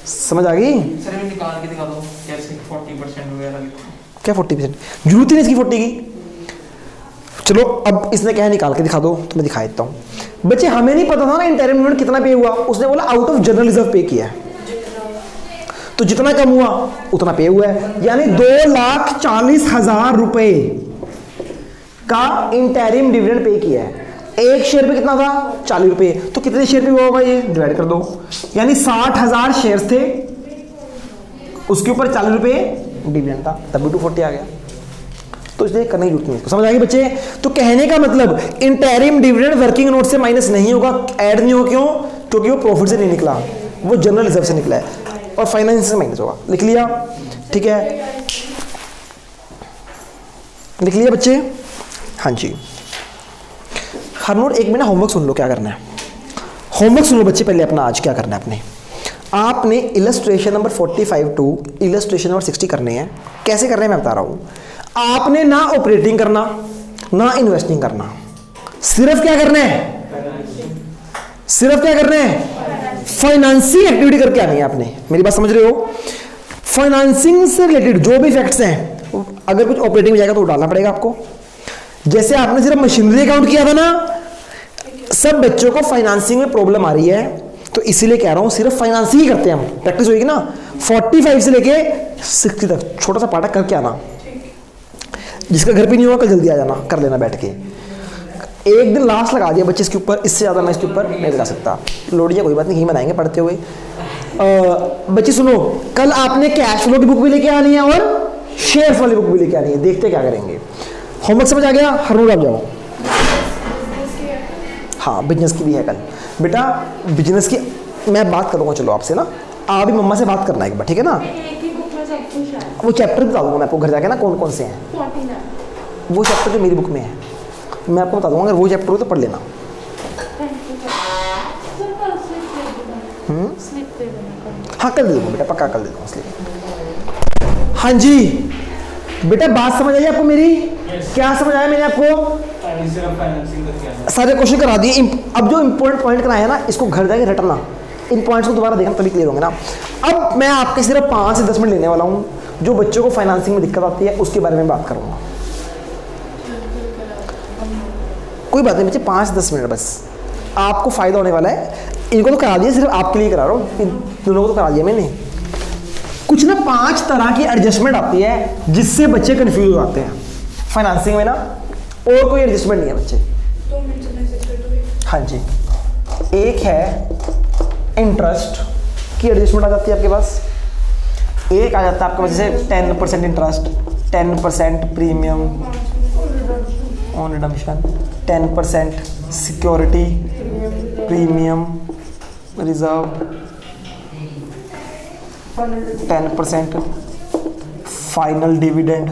समझ आ गई? सर मैं निकाल के दिखा दो कैसे 40% वगैरह लिखो। क्या 40%? जरूरत ही नहीं इसकी 40 की। चलो अब इसने क्या है, निकाल के दिखा दो, तो मैं दिखा देता हूं। बच्चे हमें नहीं पता था ना इंटरिम डिविडेंड कितना पे हुआ, उसने बोला आउट ऑफ जनरल रिजर्व पे किया है, तो जितना कम हुआ उतना पे हुआ है, यानी 2,40,000 रुपए का इंटरिम डिविडेंड पे किया है। एक शेयर पे कितना था? 40 रुपए, तो कितने शेयर पे हुआ होगा? ये डिवाइड कर दो, यानी 60,000 शेयर थे, उसके ऊपर 40 रुपए डिविडेंड था, तब 240 आ गया। तो इसलिए करने की जरूरत नहीं। समझ आ गई बच्चे? तो कहने का मतलब इंटरिम डिविडेंड वर्किंग नोट से माइनस नहीं होगा, ऐड नहीं होगा। क्यों? क्योंकि वो प्रॉफिट से नहीं निकला, वो जनरल रिजर्व से निकला है, और फाइनेंस से माइनस होगा। लिख लिया? ठीक है, लिख लिया बच्चे? हाँ जी। हर नोट एक मिनट होमवर्क सुन लो, क्या करना है होमवर्क सुन लो बच्चे। पहले अपना आज क्या करना है, आपने illustration number 45 to illustration number 60 करने हैं। कैसे करने हैं मैं बता रहा हूँ। आपने ना ऑपरेटिंग करना ना इन्वेस्टिंग करना, सिर्फ क्या करना है? सिर्फ क्या करना है? फाइनेंसिंग एक्टिविटी करके आनी है आपने। मेरी बात समझ रहे हो? फाइनेंसिंग से रिलेटेड जो भी फैक्ट्स हैं, अगर कुछ ऑपरेटिंग में जाएगा तो डालना पड़ेगा आपको। जैसे आपने सिर्फ मशीनरी अकाउंट किया था ना, सब बच्चों को फाइनेंसिंग में प्रॉब्लम आ रही है, तो इसीलिए कह रहा हूं सिर्फ फाइनेंसिंग ही करते हैं हम। प्रैक्टिस होगी ना 45 से लेके 60 तक, छोटा सा पार्ट करके आना। जिसका घर पे नहीं हुआ कल जल्दी आ जाना, कर लेना बैठ के। एक दिन लास्ट लगा दिया बच्चे इसके ऊपर, इससे ज़्यादा मैं इसके ऊपर नहीं लगा सकता। लोडिया कोई बात नहीं, बनाएंगे पढ़ते हुए। बच्चे सुनो, कल आपने कैश फ्लो की बुक भी लेके आनी है और शेयर्स वाली बुक भी लेके आनी है। देखते क्या करेंगे। होमवर्क समझ आ गया? हर रोज आप जाओ। हाँ, बिजनेस की भी है कल बेटा। बिजनेस की मैं बात करूँगा, चलो आपसे ना, आप भी मम्मा से बात करना एक बार, ठीक है ना? वो चैप्टर बता दूंगा मैं आपको घर जाके ना, कौन कौन से हैं। वो चैप्टर जो मेरी बुक में है मैं आपको बता दूंगा, अगर वो चैप्टर हो तो पढ़ लेना। हाँ कल दे दूंगा बेटा, पक्का कल दे दूंगा इसलिए। हाँ जी बेटा, बात समझ आई आपको मेरी? क्या समझ आया मैंने आपको? सारे क्वेश्चन करा दिए। अब जो इंपॉर्टेंट पॉइंट कराया है ना, इसको घर जाके रटना, इन पॉइंट्स को दोबारा देखना, तभी क्लियर होंगे ना। अब मैं आपके सिर्फ 5 से 10 मिनट लेने वाला हूँ। जो बच्चों को फाइनेंसिंग में दिक्कत आती है उसके बारे में बात करूँगा। कोई बात नहीं बच्चे, 5 से 10 मिनट बस, आपको फ़ायदा होने वाला है। इनको तो करा दिया, सिर्फ आपके लिए करा रहा हूँ, इन दोनों को तो करा दिया मैंने। कुछ ना 5 तरह की एडजस्टमेंट आती है जिससे बच्चे कंफ्यूज हो जाते हैं फाइनेंसिंग में ना, और कोई एडजस्टमेंट नहीं है बच्चे। हाँ जी, एक है इंटरेस्ट की एडजस्टमेंट आ जाती है आपके पास, एक आ जाता है आपके पास जैसे 10% interest, 10% premium on redemption, 10% security premium reserve, 10% final dividend,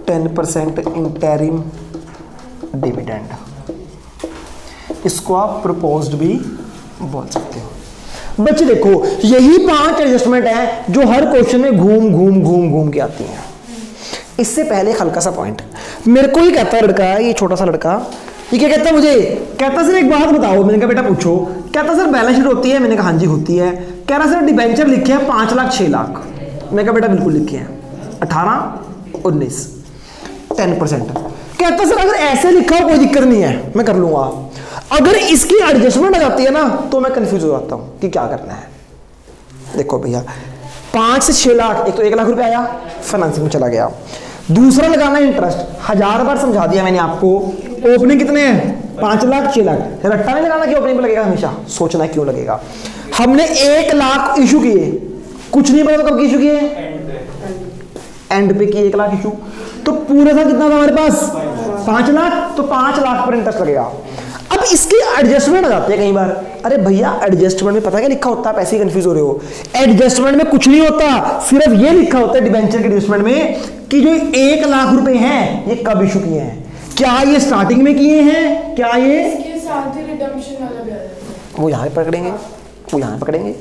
10% interim dividend. इसको आप प्रपोज्ड भी बोल सकते हो। बच्चे देखो, यही 5 एडजस्टमेंट हैं जो हर क्वेश्चन में घूम घूम घूम घूम के आती हैं। इससे पहले एक हल्का सा पॉइंट, मेरे को ही कहता है लड़का, ये छोटा सा लड़का, ये क्या कहता है मुझे, कहता सर एक बात बताओ। मैंने कहा बेटा पूछो। कहता सर बैलेंस शीट होती है। मैंने कहा हाँ जी होती है। कह रहा सर डिबेंचर लिखे हैं 5 लाख 6 लाख। मैंने कहा बेटा बिल्कुल लिखे हैं 18 19 10%। कहता सर अगर ऐसे लिखा हो कोई दिक्कत नहीं है, मैं कर लूंगा। अगर इसकी एडजस्टमेंट आ जाती है ना तो मैं कंफ्यूज हो जाता हूं कि क्या करना है। देखो भैया 5 से 6 लाख, एक तो 1 लाख रुपए आया फाइनेंसिंग में चला गया, दूसरा लगाना इंटरेस्ट। 1000 बार समझा दिया मैंने आपको। ओपनिंग कितने हैं 5 लाख 6 लाख, रट्टा नहीं लगाना कि ओपनिंग पे लगेगा, हमेशा सोचना क्यों लगेगा। हमने 1 लाख इशू किए, कुछ नहीं पता तो कब इशू किए, एंड पे किए 1 लाख इशू। तो पूरे साल कितना था हमारे पास 5 लाख, तो 5 लाख पर इंटरेस्ट लगेगा। अब इसकी एडजस्टमेंट आ जाती है कई बार। अरे भैया एडजस्टमेंट में पता क्या लिखा होता है, पैसे कंफ्यूज हो रहे हो। एडजस्टमेंट में कुछ नहीं होता, सिर्फ ये लिखा होता है डिबेंचर के एडजस्टमेंट में कि जो 1 लाख रुपए हैं ये कब इशू किए हैं, क्या ये स्टार्टिंग में किए हैं, क्या ये इसके साथ ही रिडम्पशन वाला भी आ जाता है। वो यहाँ पकड़ेंगे, वो यहाँ पकड़ेंगे।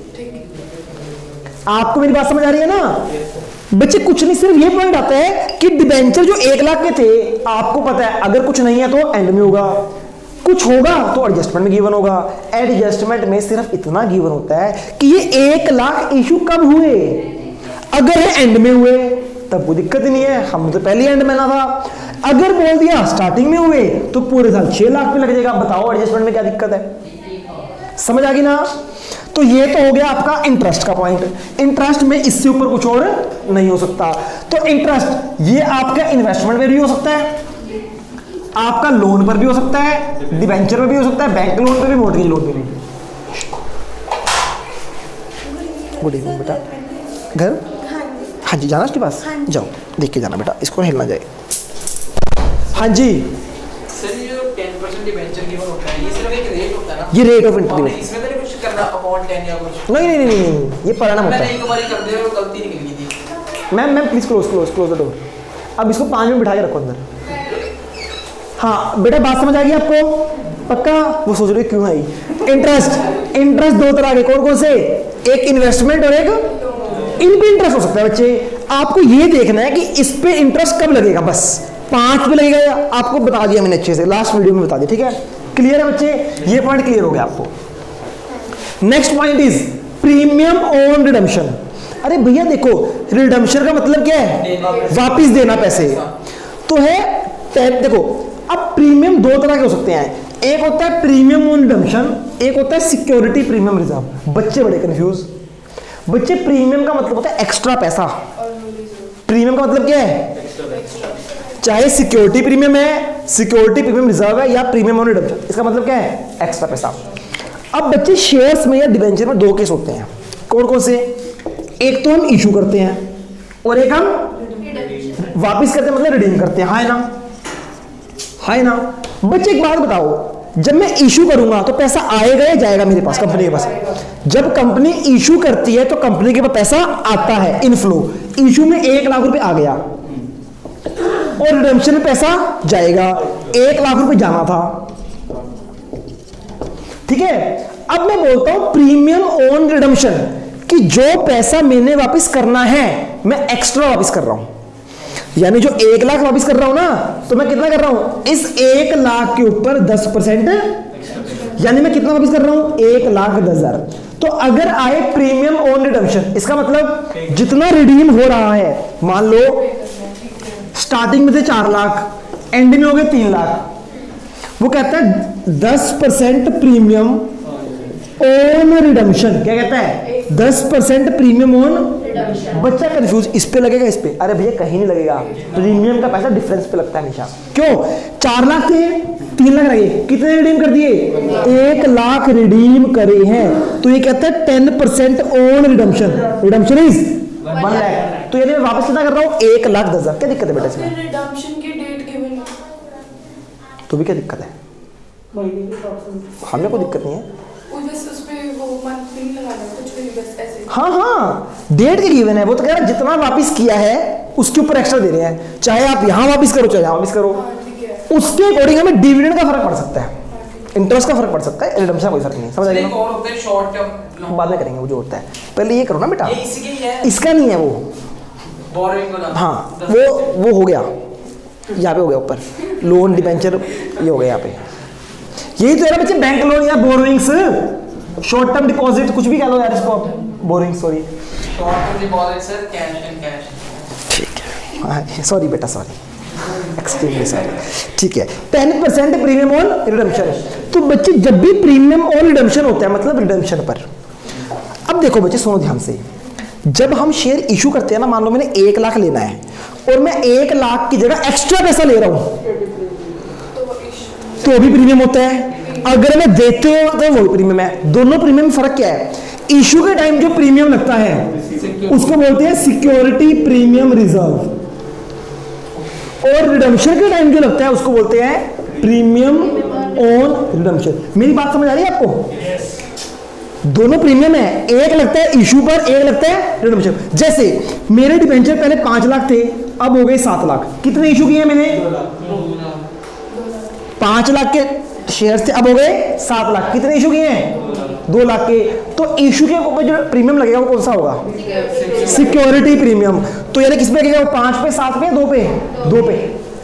आपको मेरी बात समझ आ रही है ना बच्चे? कुछ नहीं, सिर्फ ये पॉइंट आता है कि डिबेंचर जो 1 लाख के थे, आपको पता है अगर कुछ नहीं है तो एंड में होगा, कुछ होगा तो एडजस्टमेंट में गिवन होगा। एडजस्टमेंट में सिर्फ इतना गिवन होता है कि ये 1 लाख इशू कब हुए। अगर है एंड में हुए तब कोई दिक्कत ही नहीं है, हमने तो पहले एंड में ना था। अगर बोल दिया स्टार्टिंग में हुए तो पूरे साल 6 लाख पे लग जाएगा। बताओ एडजस्टमेंट में क्या दिक्कत है? समझ आ गई ना? तो ये तो हो गया आपका इंटरेस्ट का पॉइंट। इंटरेस्ट में इससे ऊपर कुछ और नहीं हो सकता। तो इंटरेस्ट ये आपका इन्वेस्टमेंट में भी हो सकता है, आपका लोन पर भी हो सकता है, डिबेंचर में भी हो सकता है, बैंक लोन पे भी, मॉर्गेज लोन पे भी। गुड इवनिंग बेटा। घर हाँ जी, जाना उसके पास? जाओ देख के जाना बेटा, इसको हिलना जाए। हाँ जी सर ये जो 10% डिबेंचर गिवन होता है, ये सिर्फ एक रेट होता है ना? ये रेट ऑफ इंटरेस्ट। इसमें तो नहीं कुछ करना अमाउंट 10 या कुछ? नहीं नहीं नहीं नहीं, ये परिणाम होता मैंने है। एक बार कर दिया, वो गलती निकल गई थी। Ma'am please close the door. अब इसको 5 मिनट बिठा के रखो अंदर। हाँ बेटा बात समझ आ गई आपको? पक्का? वो सोच रहे क्यों आई। इंटरेस्ट 2 तरह के, कौन कौन से? एक इन्वेस्टमेंट और एक इन पे इंटरेस्ट हो सकता है। बच्चे आपको ये देखना है कि इस पे इंटरेस्ट कब लगेगा, बस 5 पे लगेगा। या आपको बता दिया मैंने अच्छे से, लास्ट वीडियो में बता दिया, ठीक है? क्लियर है बच्चे? ये पॉइंट क्लियर हो गया आपको। Next point is premium on redemption. अरे भैया देखो रिडम्पशन का मतलब क्या है? वापिस देना पैसे तो है। देखो अब प्रीमियम 2 तरह के हो सकते हैं, एक होता है प्रीमियम ऑन रिडम्पशन, एक होता है सिक्योरिटी प्रीमियम रिजर्व। बच्चे बड़े कंफ्यूज। बच्चे प्रीमियम का मतलब होता है एक्स्ट्रा पैसा। प्रीमियम का मतलब क्या है? चाहे सिक्योरिटी प्रीमियम है, सिक्योरिटी प्रीमियम रिजर्व है, या प्रीमियम ऑन रिडम्पशन, इसका मतलब क्या है? एक्स्ट्रा पैसा। अब बच्चे शेयर्स में या डिबेंचर में 2 केस होते हैं। कौन कौन से? एक तो हम इशू करते हैं और एक हम वापिस करते हैं, मतलब रिडीम करते हैं। हाय ना, हाय ना। बच्चे एक बात बताओ, जब मैं इशू करूंगा तो पैसा आएगा या जाएगा मेरे पास, कंपनी के पास? जब कंपनी इशू करती है तो कंपनी के पास पैसा आता है, इनफ्लो। इशू में 1 लाख रुपए आ गया और रिडम्पशन में पैसा जाएगा। 1 लाख रुपए जाना था, ठीक है? अब मैं बोलता हूं प्रीमियम ऑन रिडम्पशन कि जो पैसा मैंने वापस करना है मैं एक्स्ट्रा वापस कर रहा हूं। यानी जो 1 लाख वापस कर रहा हूं ना, तो मैं कितना कर रहा हूं? इस 1 लाख के ऊपर 10%, यानी मैं कितना वापस कर रहा हूं? 1,10,000। तो अगर आए प्रीमियम ऑन रिडम्पशन, इसका मतलब जितना रिडीम हो रहा है, मान लो स्टार्टिंग में थे 4 लाख, एंड में हो गए 3 लाख, वो कहता है 10% प्रीमियम ऑन रिडम्पशन। क्या कहता है? 10% प्रीमियम ऑन। बच्चा कंफ्यूज, इस पे लगेगा, इस पे? अरे भैया कहीं नहीं लगेगा, प्रीमियम का पैसा डिफरेंस पे लगता है हमेशा। क्यों? 4 लाख थे, 3 लाख रहे, कितने रिडीम कर दिए? 1 लाख रिडीम करे हैं, तो ये कहता है 10% on redemption, redemption is 1 lakh. तो यानी मैं वापस कितना कर रहा हूँ? 1,10,000। क्या दिक्कत है बेटा इसमें? रिडम्पशन की डेट गिवन तो भी क्या दिक्कत है? महीने के ऑप्शन हमें कोई दिक्कत नहीं है। उस पे वो मंथ नहीं लगाना, कुछ भी बस ऐसे। हाँ, डेट के गिवन है, वो तो कह रहा है जितना वापस किया है उसके ऊपर एक्स्ट्रा दे रहे हैं, चाहे आप यहाँ वापस करो चाहे यहाँ वापस करो, ठीक है। उसके अकॉर्डिंग हमें डिविडेंड का फर्क पड़ सकता है, इंटरेस्ट का फर्क पड़ सकता है, रिडम्पशन का कोई फर्क नहीं, समझ आ गया एक ना? और होता है शॉर्ट टर्म, बाद में करेंगे वो जो होता है, पहले ये करो ना बेटा, ये इसके ही है, इसका नहीं है वो। बोरिंग वाला। हाँ, वो हो गया, यहाँ पे हो गया ऊपर लोन डिबेंचर, ये हो गया यहाँ पे। यही तो है ना बच्चे, बैंक लोन या बोरोइंग्स, शॉर्ट टर्म डिपॉजिट, कुछ भी कह लो यार इसको, boring, sorry short term deposit sir, cash and cash. ठीक है, सॉरी बेटा, सॉरी, एक्सट्रीमली सॉरी। ठीक है, 10% प्रीमियम ऑन रिडम्पशन। तो बच्चे जब भी प्रीमियम ऑन रिडम्पशन होता है, मतलब रिडम्पशन पर, अब देखो बच्चे सुनो ध्यान से, जब हम शेयर इशू करते हैं ना, मान लो मैंने 1 लाख लेना है और मैं 1 लाख की जगह एक्स्ट्रा पैसा ले रहा हूं, तो भी प्रीमियम होता है। अगर मैं देते हो तो वो प्रीमियम है। दोनों प्रीमियम में फर्क क्या है? इशू के टाइम जो प्रीमियम लगता है उसको बोलते हैं सिक्योरिटी प्रीमियम रिजर्व, और रिडम्पशन के टाइम जो लगता है उसको बोलते हैं प्रीमियम ऑन रिडम्पशन। मेरी बात समझ आ रही है आपको? दोनों प्रीमियम है, एक लगता है इशू पर, एक लगता है रिडम्पशन। जैसे मेरे डिबेंचर पहले 5 लाख थे, अब हो गए 7 लाख। कितने इशू किए मैंने? 5 लाख के शेयर्स थे, अब हो गए 7 लाख। कितने इशू किए हैं? 2 लाख के। तो इशू के ऊपर जो प्रीमियम लगेगा वो कौन सा होगा? Security premium. तो यानी किस पे लगेगा? 5 पे, 7 पे, 2 पे? 2 पे।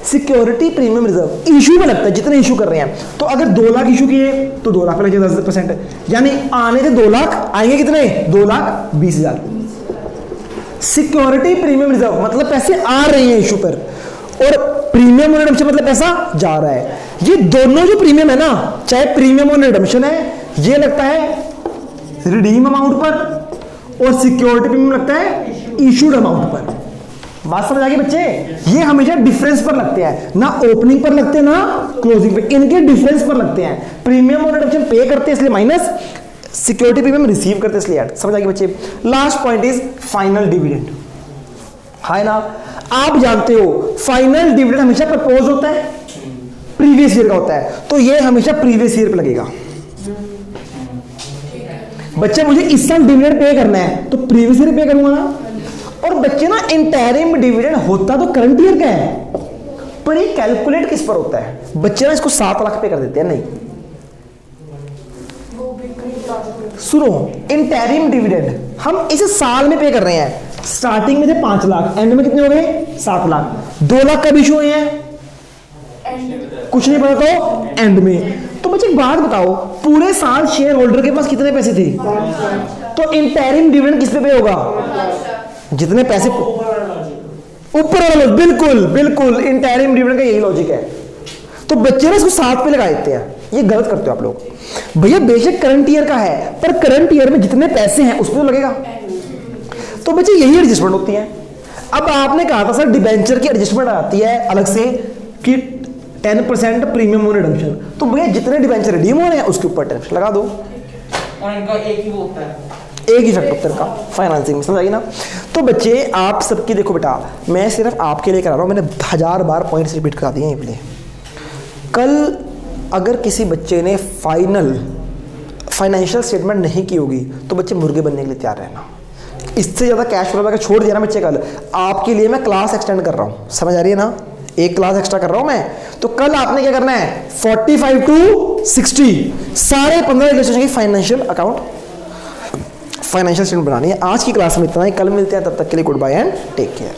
सिक्योरिटी प्रीमियम रिजर्व इशू में लगता है, जितने इशू कर रहे हैं। तो अगर 2 लाख इशू किए तो 2 लाख पे लगेगा 10%, यानी आने थे 2 लाख, आएंगे कितने? 2,20,000। सिक्योरिटी प्रीमियम रिजर्व मतलब पैसे आ रहे हैं इशू पर, और प्रीमियम ऑन रिडम्पशन मतलब पैसा जा रहा है। ये दोनों जो प्रीमियम है ना, चाहे प्रीमियम ऑन रिडम्पशन है, ये लगता है रिडीम अमाउंट पर, और सिक्योरिटी प्रीमियम लगता है इशूड अमाउंट पर। बात समझ आ गई बच्चे? ये हमेशा डिफरेंस पर लगते हैं, ना ओपनिंग पर लगते हैं ना क्लोजिंग पे, इनके डिफरेंस पर लगते हैं। प्रीमियम ऑन रिडम्पशन पे करते हैं इसलिए माइनस, सिक्योरिटी प्रीमियम रिसीव करते हैं इसलिए ऐड। समझ आ गई बच्चे? Last point is final dividend. है ना? आप जानते हो फाइनल डिविडेंड हमेशा प्रपोज होता है, प्रीवियस ईयर का होता है, तो ये हमेशा प्रीवियस ईयर पे लगेगा। बच्चे मुझे इस साल डिविडेंड पे करना है तो प्रीवियस ईयर पे करूंगा ना। और बच्चे ना इंटरिम डिविडेंड होता तो करंट ईयर का है, पर ये कैलकुलेट किस पर होता है? बच्चे ना इसको 7 लाख पे कर देते हैं। नहीं, सुनो, इंटरिम डिविडेंड हम इसे साल में पे कर रहे हैं। स्टार्टिंग में थे 5 लाख, एंड में कितने हो गए? 7 लाख। 2 लाख कब इशू हुए हैं? कुछ नहीं पता तो एंड में। तो बच्चे एक बात बताओ, पूरे साल शेयर होल्डर के पास कितने पैसे थे? तो इंटरिम डिविडेंड किस पे होगा? जितने पैसे ऊपर वाला। बिल्कुल बिल्कुल, इंटरिम डिविडेंड का यही लॉजिक है। तो बच्चे ना इसको 7 पे लगा देते हैं, ये गलत करते हो आप लोग। भैया बेशक करंट ईयर का है, पर करंट ईयर में जितने पैसे हैं उस पर तो लगेगा। तो बच्चे यही एडजस्टमेंट होती है। अब आपने कहा था सर डिबेंचर की एडजस्टमेंट आती है अलग से कि 10% प्रीमियम ऑन रिडम्पशन, तो भैया जितने डिबेंचर रिडीम हो रहे हैं उसके ऊपर 10% लगा दो, और इनका एक ही वो होता है, एक ही फैक्टर का फाइनेंसिंग में। समझ आई ना? तो बच्चे आप सबकी देखो बेटा, मैं सिर्फ आपके लिए करा रहा हूँ, मैंने 1000 बार पॉइंट्स रिपीट करा दिए हैं। कल अगर किसी बच्चे ने फाइनेंशियल स्टेटमेंट नहीं की होगी तो बच्चे मुर्गे बनने के लिए तैयार रहना। इससे ज़्यादा कैश फ्लो में छोड़ दिया ना बच्चे, कल आपके लिए मैं क्लास एक्सटेंड कर रहा हूँ। समझ आ रही है ना? एक क्लास एक्स्ट्रा कर रहा हूँ मैं। तो कल आपने क्या करना है? 45 to 60 सारे 15 इलस्ट्रेशन की फाइनेंशियल अकाउंट, फाइनेंशियल स्टेटमेंट बनानी है। आज की क्लास में इतना ही, कल मिलते हैं, तब तक के लिए good bye and take care.